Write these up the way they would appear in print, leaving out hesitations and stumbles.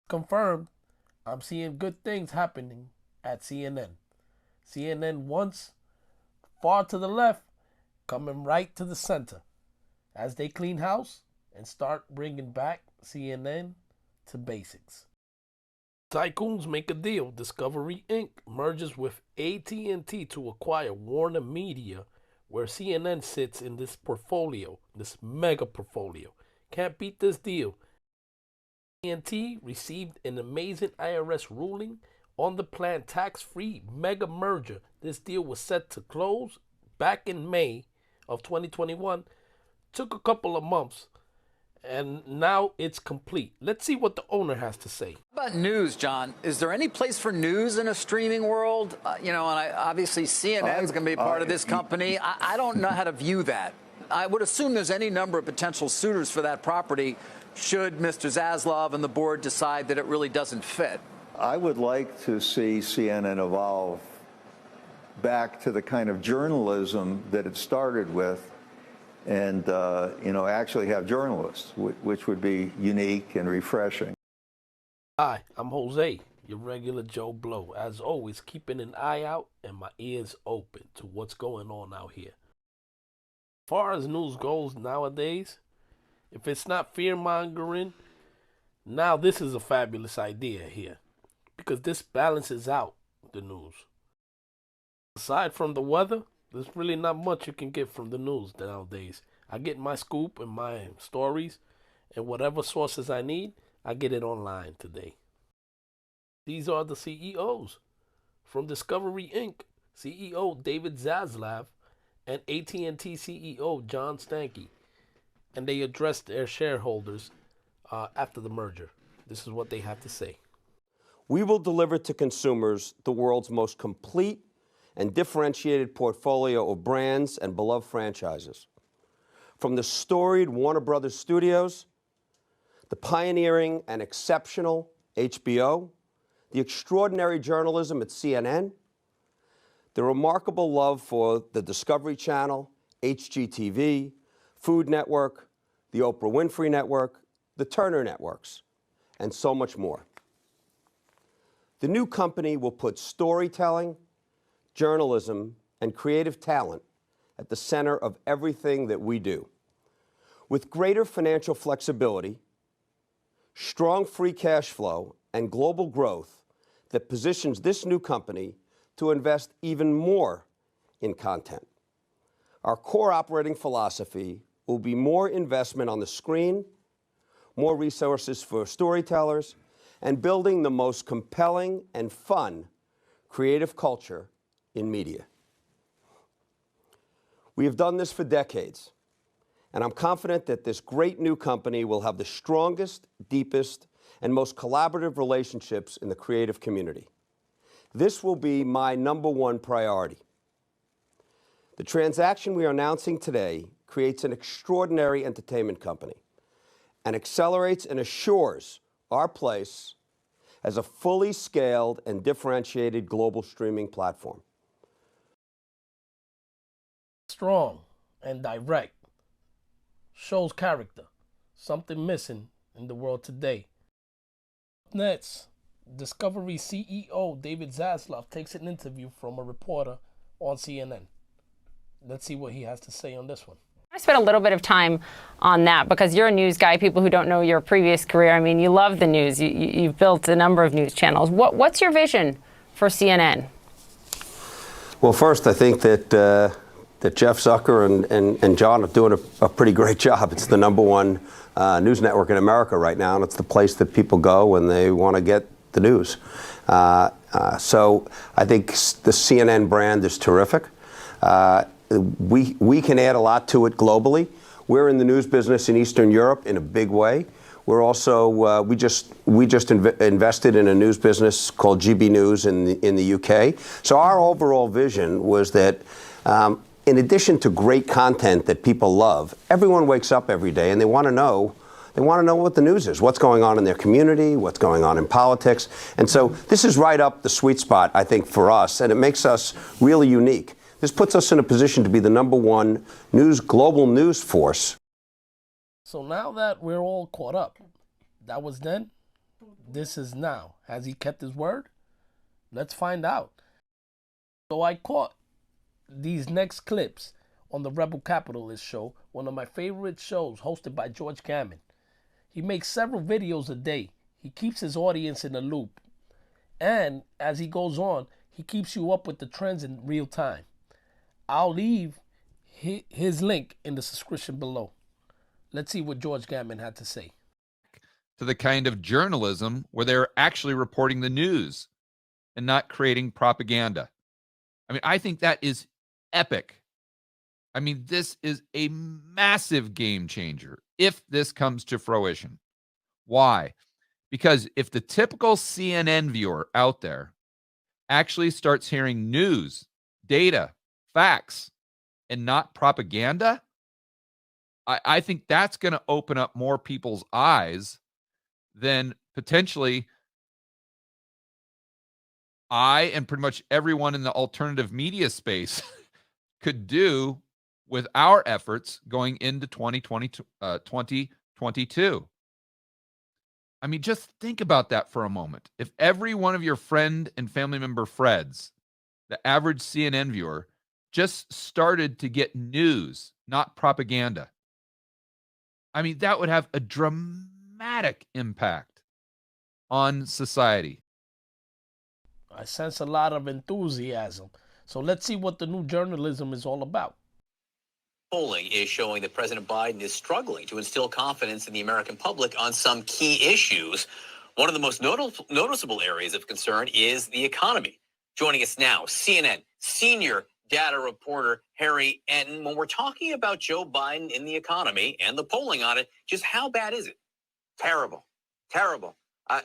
Confirmed, I'm seeing good things happening at CNN. CNN once far to the left, coming right to the center as they clean house and start bringing back CNN to basics. Tycoons make a deal. Discovery Inc. merges with AT&T to acquire Warner Media, where CNN sits in this portfolio, this mega portfolio. Can't beat this deal. AT&T received an amazing IRS ruling on the planned tax-free mega merger. This deal was set to close back in May of 2021. Took a couple of months, and now it's complete. Let's see what the owner has to say. How about news, John? Is there any place for news in a streaming world? And obviously CNN is going to be part of this company. I don't know how to view that. I would assume there's any number of potential suitors for that property should Mr. Zaslav and the board decide that it really doesn't fit. I would like to see CNN evolve back to the kind of journalism that it started with, and actually have journalists, which would be unique and refreshing. Hi, I'm Jose, your regular Joe Blow. As always, keeping an eye out and my ears open to what's going on out here. As far as news goes nowadays, if it's not fear-mongering, now this is a fabulous idea here, because this balances out the news. Aside from the weather, there's really not much you can get from the news nowadays. I get my scoop and my stories and whatever sources I need, I get it online today. These are the CEOs from Discovery Inc. CEO David Zaslav and AT&T CEO John Stankey. And they addressed their shareholders after the merger. This is what they have to say. We will deliver to consumers the world's most complete and differentiated portfolio of brands and beloved franchises. From the storied Warner Brothers Studios, the pioneering and exceptional HBO, the extraordinary journalism at CNN, the remarkable love for the Discovery Channel, HGTV, Food Network, the Oprah Winfrey Network, the Turner Networks, and so much more. The new company will put storytelling, journalism, and creative talent at the center of everything that we do. With greater financial flexibility, strong free cash flow, and global growth that positions this new company to invest even more in content. Our core operating philosophy will be more investment on the screen, more resources for storytellers, and building the most compelling and fun creative culture in media. We have done this for decades, and I'm confident that this great new company will have the strongest, deepest, and most collaborative relationships in the creative community. This will be my #1 priority. The transaction we are announcing today creates an extraordinary entertainment company and accelerates and assures our place as a fully scaled and differentiated global streaming platform. Strong and direct. Shows character. Something missing in the world today. Next, Discovery CEO David Zaslav takes an interview from a reporter on CNN. Let's see what he has to say on this one. I spent a little bit of time on that because you're a news guy. People who don't know your previous career, I mean, you love the news. You've built a number of news channels. What's your vision for CNN? Well, first, I think that Jeff Zucker and John are doing a pretty great job. It's the #1 news network in America right now, and it's the place that people go when they want to get the news. So I think the CNN brand is terrific. We can add a lot to it globally. We're in the news business in Eastern Europe in a big way. We're also we just invested in a news business called GB News in the UK. So our overall vision was that in addition to great content that people love, everyone wakes up every day and they want to know what the news is, what's going on in their community, what's going on in politics. And so this is right up the sweet spot, I think, for us, and it makes us really unique. This puts us in a position to be the #1 global news force. So now that we're all caught up, that was then, this is now. Has he kept his word? Let's find out. So I caught these next clips on the Rebel Capitalist show, one of my favorite shows hosted by George Gammon. He makes several videos a day. He keeps his audience in the loop. And as he goes on, he keeps you up with the trends in real time. I'll leave his link in the description below. Let's see what George Gammon had to say. To the kind of journalism where they're actually reporting the news and not creating propaganda. I mean, I think that is epic. I mean, this is a massive game changer if this comes to fruition. Why? Because if the typical CNN viewer out there actually starts hearing news, data, facts, and not propaganda, I think that's going to open up more people's eyes than potentially I and pretty much everyone in the alternative media space could do with our efforts going into 2022. I mean, just think about that for a moment. If every one of your friend and family member Freds, the average CNN viewer, just started to get news, not propaganda, I mean, that would have a dramatic impact on society. I sense a lot of enthusiasm. So let's see what the new journalism is all about. Polling is showing that President Biden is struggling to instill confidence in the American public on some key issues. One of the most noticeable areas of concern is the economy. Joining us now, CNN senior data reporter Harry Enton. When we're talking about Joe Biden in the economy and the polling on it, just how bad is it? Terrible. Terrible.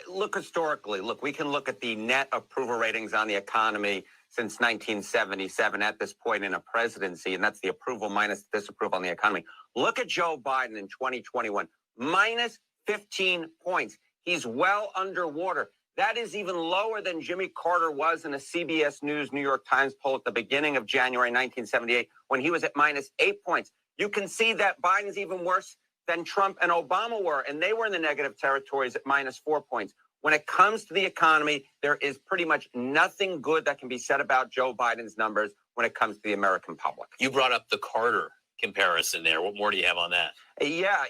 Look historically. Look, we can look at the net approval ratings on the economy since 1977 at this point in a presidency, and that's the approval minus disapproval on the economy. Look at Joe Biden in 2021, minus 15 points. He's well underwater. That is even lower than Jimmy Carter was in a CBS News New York Times poll at the beginning of January 1978 when he was at minus 8 points. You can see that Biden's even worse than Trump and Obama were, and they were in the negative territories at minus 4 points. When it comes to the economy, there is pretty much nothing good that can be said about Joe Biden's numbers when it comes to the American public. You brought up the Carter comparison there. What more do you have on that? Yeah,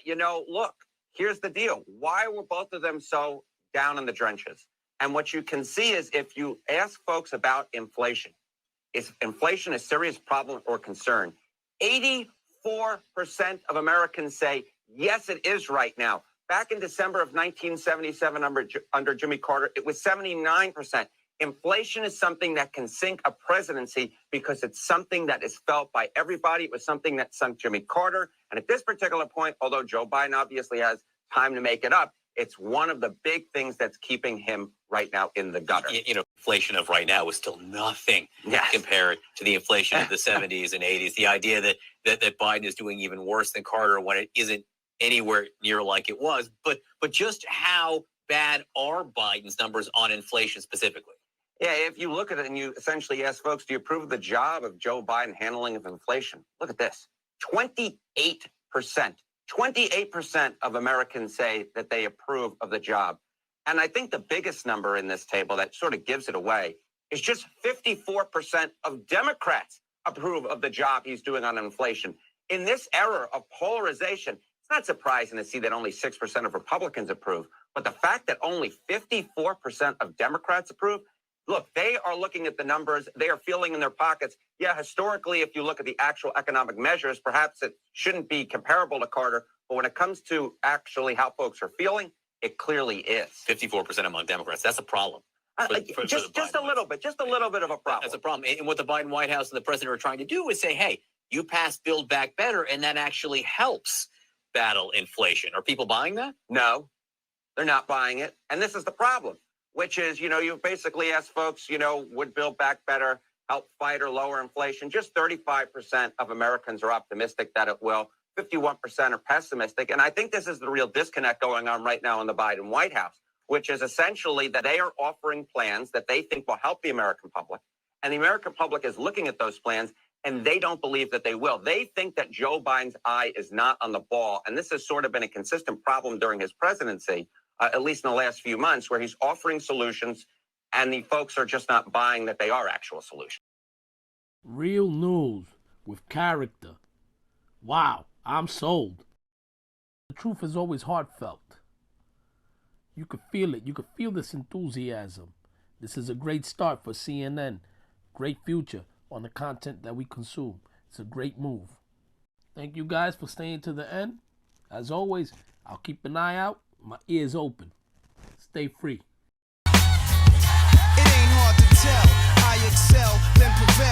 look, here's the deal. Why were both of them so down in the trenches? And what you can see is if you ask folks about inflation, is inflation a serious problem or concern? 84% of Americans say, yes, it is right now. Back in December of 1977 under Jimmy Carter, it was 79%. Inflation is something that can sink a presidency because it's something that is felt by everybody. It was something that sunk Jimmy Carter. And at this particular point, although Joe Biden obviously has time to make it up, it's one of the big things that's keeping him right now in the gutter. Inflation of right now is still nothing compared to the inflation of the 70s and 80s. The idea that Biden is doing even worse than Carter when it isn't anywhere near like it was. But just how bad are Biden's numbers on inflation specifically? Yeah, if you look at it and you essentially ask folks, do you approve of the job of Joe Biden handling of inflation? Look at this, 28%. 28% of Americans say that they approve of the job. And I think the biggest number in this table that sort of gives it away is just 54% of Democrats approve of the job he's doing on inflation. In this era of polarization, it's not surprising to see that only 6% of Republicans approve. But the fact that only 54% of Democrats approve, look, they are looking at the numbers. They are feeling in their pockets. Yeah, historically, if you look at the actual economic measures, perhaps it shouldn't be comparable to Carter. But when it comes to actually how folks are feeling, it clearly is. 54% among Democrats. That's a problem. Just a little bit of a problem. That's a problem. And what the Biden White House and the president are trying to do is say, hey, you passed Build Back Better, and that actually helps battle inflation. Are people buying that? No, they're not buying it. And this is the problem, which is, you basically ask folks, would Build Back Better help fight or lower inflation? Just 35% of Americans are optimistic that it will. 51% are pessimistic. And I think this is the real disconnect going on right now in the Biden White House, which is essentially that they are offering plans that they think will help the American public. And the American public is looking at those plans, and they don't believe that they will. They think that Joe Biden's eye is not on the ball. And this has sort of been a consistent problem during his presidency at least in the last few months, where he's offering solutions and the folks are just not buying that they are actual solutions. Real news with character. Wow, I'm sold. The truth is always heartfelt. You could feel it. You could feel this enthusiasm. This is a great start for CNN. Great future on the content that we consume. It's a great move. Thank you guys for staying to the end. As always, I'll keep an eye out, my ears open. Stay free. It ain't hard to tell. I excel, then prevail.